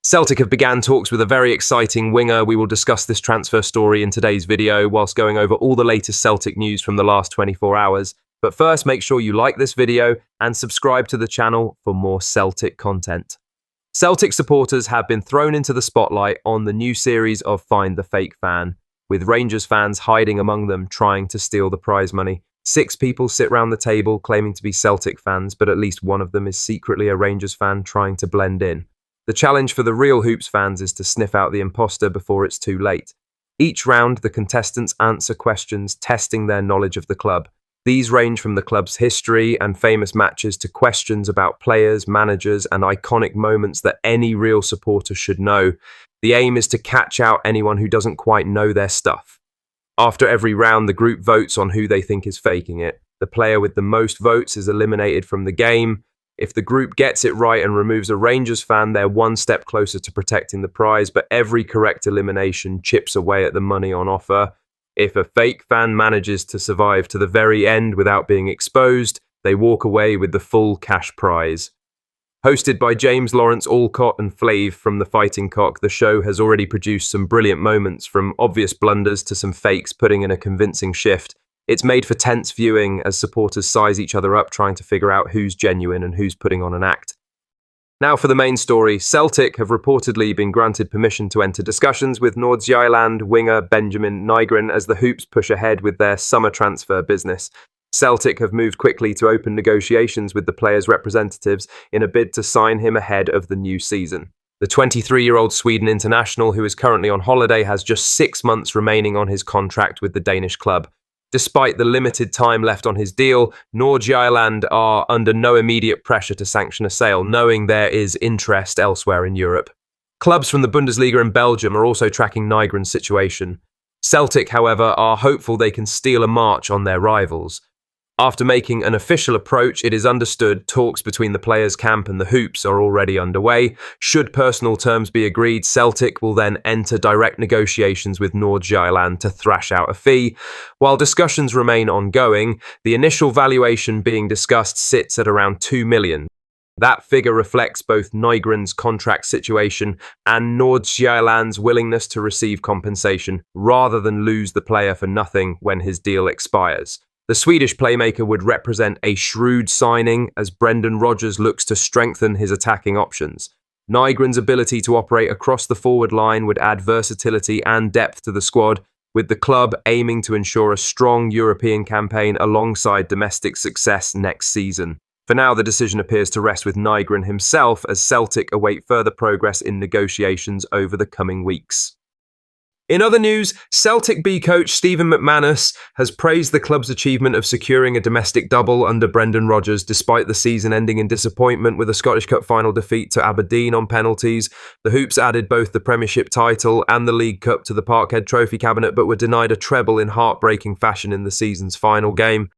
Celtic have began talks with a very exciting winger. We will discuss this transfer story in today's video, whilst going over all the latest Celtic news from the last 24 hours. But first, make sure you like this video and subscribe to the channel for more Celtic content. Celtic supporters have been thrown into the spotlight on the new series of Find the Fake Fan, with Rangers fans hiding among them trying to steal the prize money. 6 people sit round the table claiming to be Celtic fans, but at least one of them is secretly a Rangers fan trying to blend in. The challenge for the real Hoops fans is to sniff out the imposter before it's too late. Each round, the contestants answer questions testing their knowledge of the club. These range from the club's history and famous matches to questions about players, managers, and iconic moments that any real supporter should know. The aim is to catch out anyone who doesn't quite know their stuff. After every round, the group votes on who they think is faking it. The player with the most votes is eliminated from the game. If the group gets it right and removes a Rangers fan, they're one step closer to protecting the prize, but every correct elimination chips away at the money on offer. If a fake fan manages to survive to the very end without being exposed, they walk away with the full cash prize. Hosted by James Lawrence Alcott and Flav from The Fighting Cock, the show has already produced some brilliant moments, from obvious blunders to some fakes putting in a convincing shift. It's made for tense viewing as supporters size each other up trying to figure out who's genuine and who's putting on an act. Now for the main story. Celtic have reportedly been granted permission to enter discussions with Nordsjælland winger Benjamin Nygren as the Hoops push ahead with their summer transfer business. Celtic have moved quickly to open negotiations with the player's representatives in a bid to sign him ahead of the new season. The 23-year-old Sweden international, who is currently on holiday, has just 6 months remaining on his contract with the Danish club. Despite the limited time left on his deal, Nordsjælland are under no immediate pressure to sanction a sale, knowing there is interest elsewhere in Europe. Clubs from the Bundesliga and Belgium are also tracking Nygren's situation. Celtic, however, are hopeful they can steal a march on their rivals. After making an official approach, it is understood talks between the players' camp and the Hoops are already underway. Should personal terms be agreed, Celtic will then enter direct negotiations with Nordsjælland to thrash out a fee. While discussions remain ongoing, the initial valuation being discussed sits at around 2 million. That figure reflects both Nygren's contract situation and Nordsjælland's willingness to receive compensation, rather than lose the player for nothing when his deal expires. The Swedish playmaker would represent a shrewd signing as Brendan Rodgers looks to strengthen his attacking options. Nygren's ability to operate across the forward line would add versatility and depth to the squad, with the club aiming to ensure a strong European campaign alongside domestic success next season. For now, the decision appears to rest with Nygren himself as Celtic await further progress in negotiations over the coming weeks. In other news, Celtic B coach Stephen McManus has praised the club's achievement of securing a domestic double under Brendan Rodgers, despite the season ending in disappointment with a Scottish Cup final defeat to Aberdeen on penalties. The Hoops added both the Premiership title and the League Cup to the Parkhead trophy cabinet, but were denied a treble in heartbreaking fashion in the season's final game.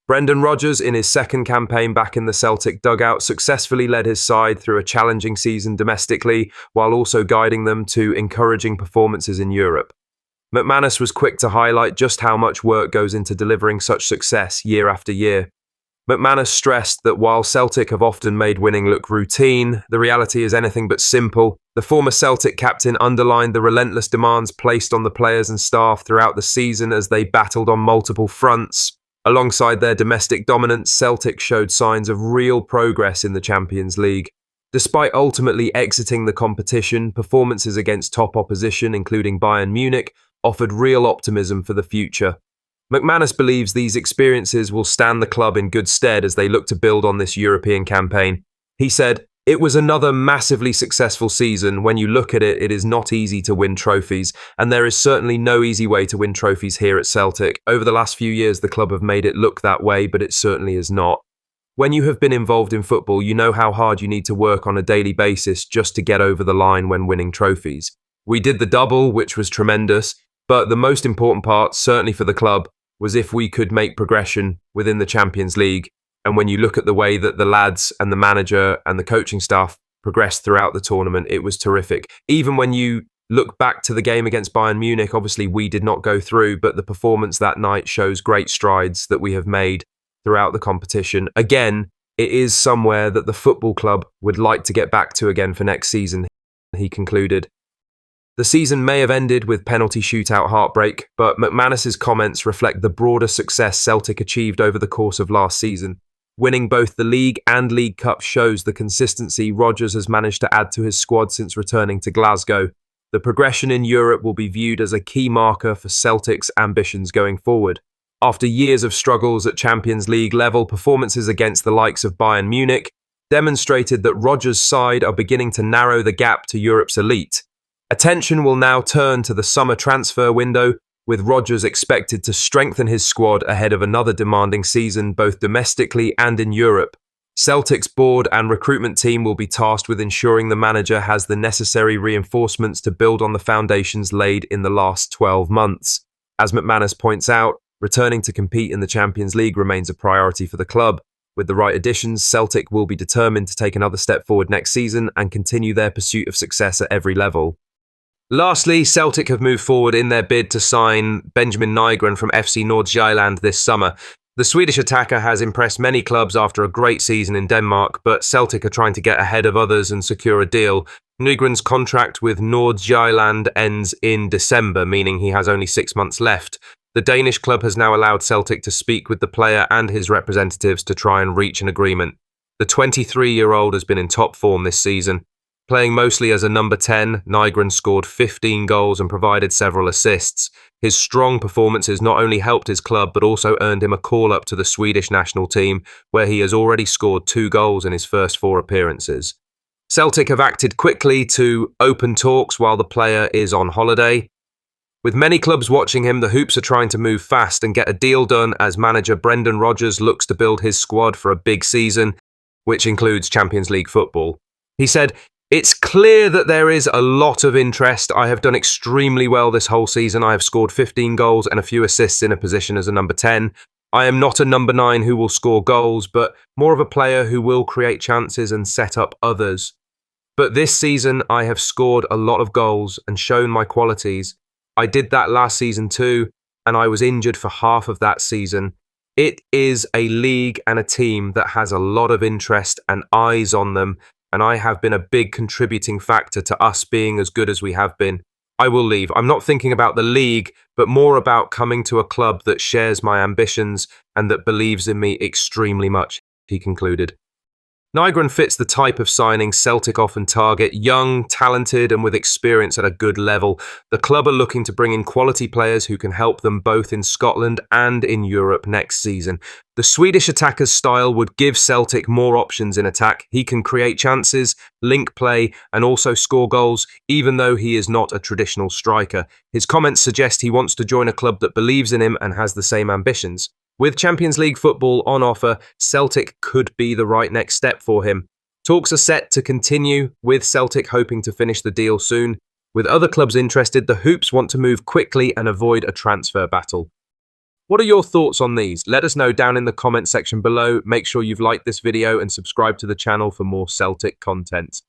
Brendan Rodgers, in his second campaign back in the Celtic dugout, successfully led his side through a challenging season domestically, while also guiding them to encouraging performances in Europe. McManus was quick to highlight just how much work goes into delivering such success year after year. McManus stressed that while Celtic have often made winning look routine, the reality is anything but simple. The former Celtic captain underlined the relentless demands placed on the players and staff throughout the season as they battled on multiple fronts. Alongside their domestic dominance, Celtic showed signs of real progress in the Champions League. Despite ultimately exiting the competition, performances against top opposition, including Bayern Munich, offered real optimism for the future. McManus believes these experiences will stand the club in good stead as they look to build on this European campaign. He said, "It was another massively successful season. When you look at it, it is not easy to win trophies, and there is certainly no easy way to win trophies here at Celtic. Over the last few years, the club have made it look that way, but it certainly is not. When you have been involved in football, you know how hard you need to work on a daily basis just to get over the line when winning trophies. We did the double, which was tremendous, but the most important part, certainly for the club, was if we could make progression within the Champions League. And when you look at the way that the lads and the manager and the coaching staff progressed throughout the tournament, it was terrific. Even when you look back to the game against Bayern Munich, obviously we did not go through, but the performance that night shows great strides that we have made throughout the competition. Again, it is somewhere that the football club would like to get back to again for next season. he concluded. The season may have ended with penalty shootout heartbreak, but McManus's comments reflect the broader success Celtic achieved over the course of last season. Winning both the League and League Cup shows the consistency Rodgers has managed to add to his squad since returning to Glasgow. The progression in Europe will be viewed as a key marker for Celtic's ambitions going forward. After years of struggles at Champions League level, performances against the likes of Bayern Munich demonstrated that Rodgers' side are beginning to narrow the gap to Europe's elite. Attention will now turn to the summer transfer window, with Rodgers expected to strengthen his squad ahead of another demanding season both domestically and in Europe. Celtic's board and recruitment team will be tasked with ensuring the manager has the necessary reinforcements to build on the foundations laid in the last 12 months. As McManus points out, returning to compete in the Champions League remains a priority for the club. With the right additions, Celtic will be determined to take another step forward next season and continue their pursuit of success at every level. Lastly, Celtic have moved forward in their bid to sign Benjamin Nygren from FC Nordsjælland this summer. The Swedish attacker has impressed many clubs after a great season in Denmark, but Celtic are trying to get ahead of others and secure a deal. Nygren's contract with Nordsjælland ends in December, meaning he has only 6 months left. The Danish club has now allowed Celtic to speak with the player and his representatives to try and reach an agreement. The 23-year-old has been in top form this season. Playing mostly as a number 10, Nygren scored 15 goals and provided several assists. His strong performances not only helped his club but also earned him a call-up to the Swedish national team, where he has already scored 2 goals in his first 4 appearances. Celtic have acted quickly to open talks while the player is on holiday. With many clubs watching him, the Hoops are trying to move fast and get a deal done as manager Brendan Rodgers looks to build his squad for a big season, which includes Champions League football. He said, "It's clear that there is a lot of interest. I have done extremely well this whole season. I have scored 15 goals and a few assists in a position as a number 10. I am not a number 9 who will score goals, but more of a player who will create chances and set up others. But this season, I have scored a lot of goals and shown my qualities. I did that last season too, and I was injured for half of that season. It is a league and a team that has a lot of interest and eyes on them, and I have been a big contributing factor to us being as good as we have been. I will leave. I'm not thinking about the league, but more about coming to a club that shares my ambitions and that believes in me extremely much," he concluded. Nygren fits the type of signing Celtic often target, young, talented and with experience at a good level. The club are looking to bring in quality players who can help them both in Scotland and in Europe next season. The Swedish attacker's style would give Celtic more options in attack. He can create chances, link play and also score goals, even though he is not a traditional striker. His comments suggest he wants to join a club that believes in him and has the same ambitions. With Champions League football on offer, Celtic could be the right next step for him. Talks are set to continue, with Celtic hoping to finish the deal soon. With other clubs interested, the Hoops want to move quickly and avoid a transfer battle. What are your thoughts on these? Let us know down in the comment section below. Make sure you've liked this video and subscribe to the channel for more Celtic content.